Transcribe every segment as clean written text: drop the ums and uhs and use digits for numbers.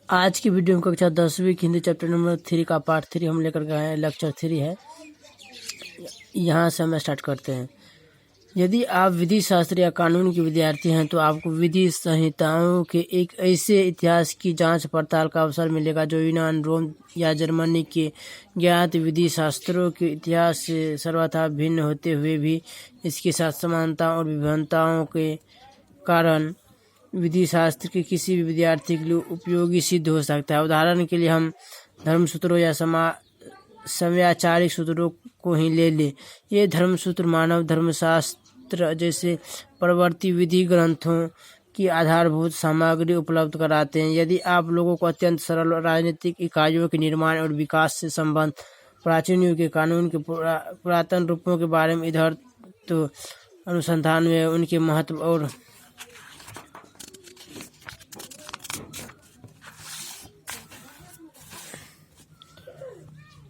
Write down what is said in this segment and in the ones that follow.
आज की वीडियो में कक्षा 10वीं की हिंदी चैप्टर नंबर 3 का पार्ट 3 हम लेकर गए हैं। लेक्चर 3 है। यहाँ से हम स्टार्ट करते हैं। यदि आप विधि शास्त्र या कानून के विद्यार्थी हैं तो आपको विधि संहिताओं के एक ऐसे इतिहास की जांच पड़ताल का अवसर मिलेगा जो यूनान, रोम या जर्मनी के ज्ञात विधि शास्त्रों के इतिहास से सर्वथा भिन्न होते हुए भी इसके साथ समानताओं और विभिन्नताओं के कारण विधि शास्त्र के किसी भी विद्यार्थी के लिए उपयोगी सिद्ध हो सकता है। उदाहरण के लिए हम धर्मसूत्रों या समयाचारिक सूत्रों को ही ले लें। ये धर्मसूत्र मानव धर्मशास्त्र जैसे प्रवर्ती विधि ग्रंथों की आधारभूत सामग्री उपलब्ध कराते हैं। यदि आप लोगों को अत्यंत सरल राजनीतिक इकाइयों के निर्माण और विकास से संबंध प्राचीन युग के कानून के पुरातन रूपों के बारे में इधर तो अनुसंधान में उनके महत्व और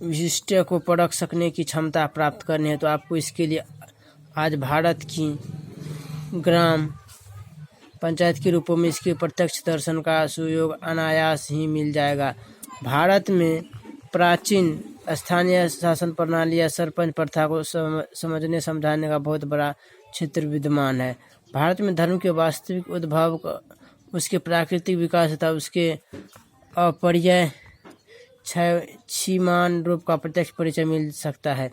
विशिष्ट को परख सकने की क्षमता प्राप्त करनी है तो आपको इसके लिए आज भारत की ग्राम पंचायत के रूपों में इसके प्रत्यक्ष दर्शन का सुयोग अनायास ही मिल जाएगा। भारत में प्राचीन स्थानीय शासन प्रणाली या सरपंच प्रथा को समझने समझाने का बहुत बड़ा क्षेत्र विद्यमान है। भारत में धर्म के वास्तविक उद्भव, उसके प्राकृतिक विकास तथा उसके अपर्याय क्षीमान रूप का प्रत्यक्ष परिचय मिल सकता है।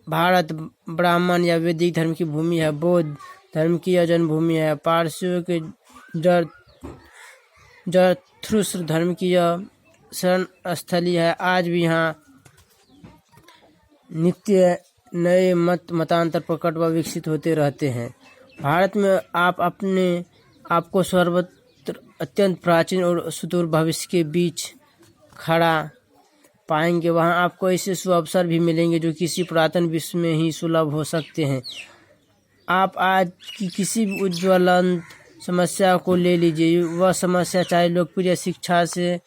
भारत ब्राह्मण या वैदिक धर्म की भूमि है, बौद्ध धर्म की यह जन्मभूमि है, पारसियों के जरथुस्त्र धर्म की यह शरण स्थली है। आज भी यहाँ नित्य नए मतांतर प्रकट व विकसित होते रहते हैं। भारत में आप अपने आपको सर्वत्र अत्यंत प्राचीन और सुदूर भविष्य के बीच खड़ा पाएंगे। वहाँ आपको ऐसे सुअवसर भी मिलेंगे जो किसी पुरातन विश्व में ही सुलभ हो सकते हैं। आप आज की किसी भी उज्ज्वलंत समस्या को ले लीजिए, वह समस्या चाहे लोकप्रिय शिक्षा से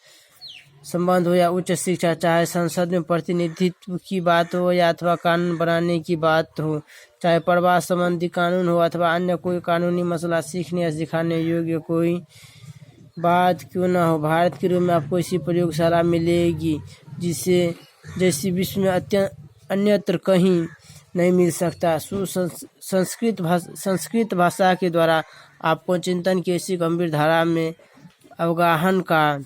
संबंध हो या उच्च शिक्षा, चाहे संसद में प्रतिनिधित्व की बात हो या अथवा कानून बनाने की बात हो, चाहे प्रवास संबंधी कानून हो अथवा अन्य कोई कानूनी मसला सीखने या सिखाने योग्य कोई बात क्यों ना हो। भारत के रूप में आपको ऐसी प्रयोगशाला मिलेगी जैसी विश्व में अन्यत्र कहीं नहीं मिल सकता। संस्कृत भाषा के द्वारा आपको चिंतन की ऐसी गंभीर धारा में अवगाहन का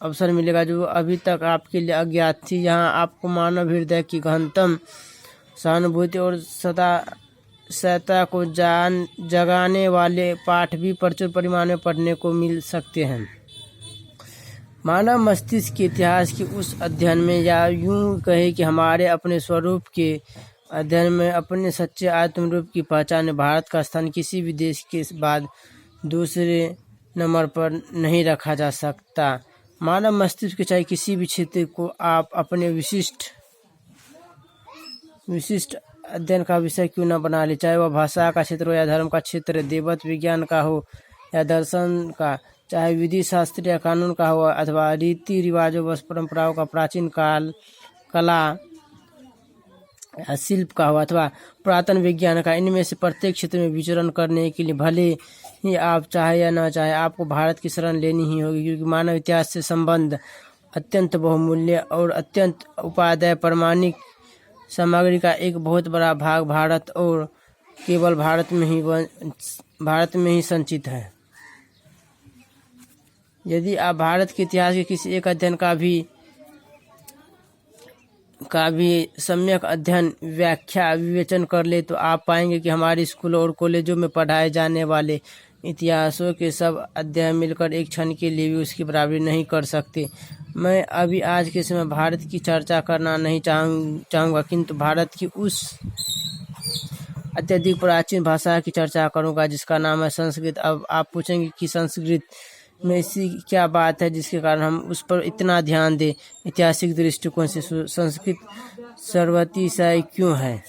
अवसर मिलेगा जो अभी तक आपके लिए अज्ञात थी। यहाँ आपको मानव हृदय की गहनतम सहानुभूति और सत्ता को जगाने वाले पाठ भी प्रचुर परिमाण में पढ़ने को मिल सकते हैं। मानव मस्तिष्क के इतिहास के उस अध्ययन में, या यूं कहे कि हमारे अपने स्वरूप के अध्ययन में, अपने सच्चे आत्म रूप की पहचान में भारत का स्थान किसी भी देश के बाद दूसरे नंबर पर नहीं रखा जा सकता। मानव मस्तिष्क के चाहे किसी भी क्षेत्र को आप अपने विशिष्ट अध्ययन का विषय क्यों न बना ले, चाहे वह भाषा का क्षेत्र हो या धर्म का क्षेत्र, देवत्व विज्ञान का हो या दर्शन का, चाहे विधि शास्त्र या कानून का हो अथवा रीति रिवाजों व परंपराओं का, प्राचीन काल कला या शिल्प का हो अथवा पुरातन विज्ञान का, इनमें से प्रत्येक क्षेत्र में विचरण करने के लिए भले ही आप चाहे या न चाहे आपको भारत की शरण लेनी ही होगी, क्योंकि मानव इतिहास से संबंध अत्यंत बहुमूल्य और अत्यंत उपादेय प्रामाणिक सामग्री का एक बहुत बड़ा भाग भारत और केवल भारत में ही संचित है। यदि आप भारत के इतिहास के किसी एक अध्ययन का भी सम्यक अध्ययन, व्याख्या, विवेचन कर ले तो आप पाएंगे कि हमारे स्कूलों और कॉलेजों में पढ़ाए जाने वाले इतिहासों के सब अध्ययन मिलकर एक क्षण के लिए भी उसकी बराबरी नहीं कर सकते। मैं अभी आज के समय भारत की चर्चा करना नहीं चाहूँगा, किंतु भारत की उस अत्यधिक प्राचीन भाषा की चर्चा करूँगा जिसका नाम है संस्कृत। अब आप पूछेंगे कि संस्कृत में ऐसी क्या बात है जिसके कारण हम उस पर इतना ध्यान दें, ऐतिहासिक दृष्टिकोण से संस्कृत सर्वतिशय क्यों है।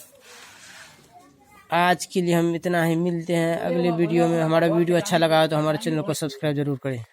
आज के लिए हम इतना ही, मिलते हैं अगले वीडियो में। हमारा वीडियो अच्छा लगा तो हमारे चैनल को सब्सक्राइब जरूर करें।